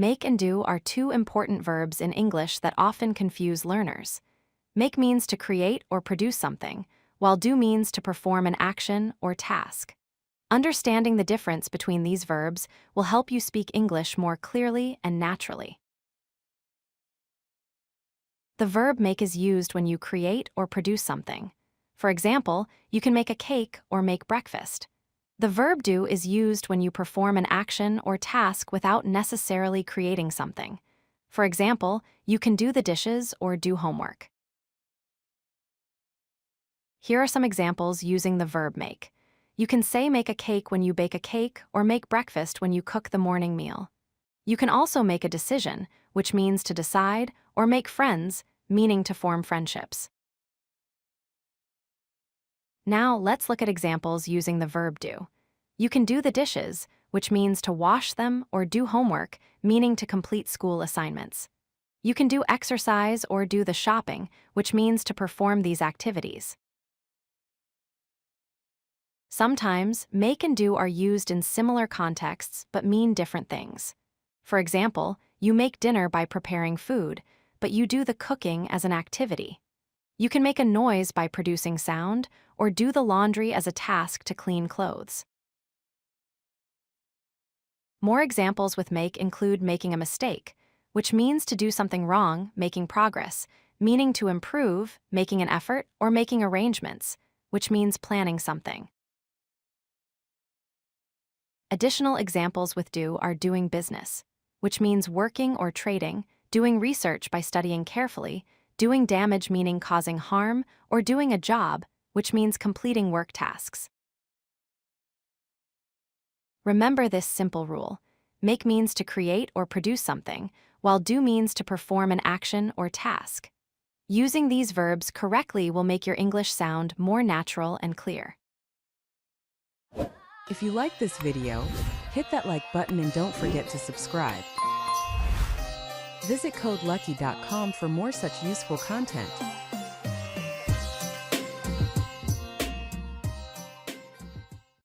Make and do are two important verbs in English that often confuse learners. Make means to create or produce something, while do means to perform an action or task. Understanding the difference between these verbs will help you speak English more clearly and naturally. The verb make is used when you create or produce something. For example, you can make a cake or make breakfast. The verb do is used when you perform an action or task without necessarily creating something. For example, you can do the dishes or do homework. Here are some examples using the verb make. You can say make a cake when you bake a cake or make breakfast when you cook the morning meal. You can also make a decision, which means to decide, or make friends, meaning to form friendships. Now let's look at examples using the verb do. You can do the dishes, which means to wash them, or do homework, meaning to complete school assignments. You can do exercise or do the shopping, which means to perform these activities. Sometimes, make and do are used in similar contexts but mean different things. For example, you make dinner by preparing food, but you do the cooking as an activity. You can make a noise by producing sound, or do the laundry as a task to clean clothes. More examples with make include making a mistake, which means to do something wrong, making progress, meaning to improve, making an effort, or making arrangements, which means planning something. Additional examples with do are doing business, which means working or trading, doing research by studying carefully, doing damage meaning causing harm, or doing a job, which means completing work tasks. Remember this simple rule. Make means to create or produce something, while do means to perform an action or task. Using these verbs correctly will make your English sound more natural and clear. If you like this video, hit that like button and don't forget to subscribe. Visit CodeLucky.com for more such useful content.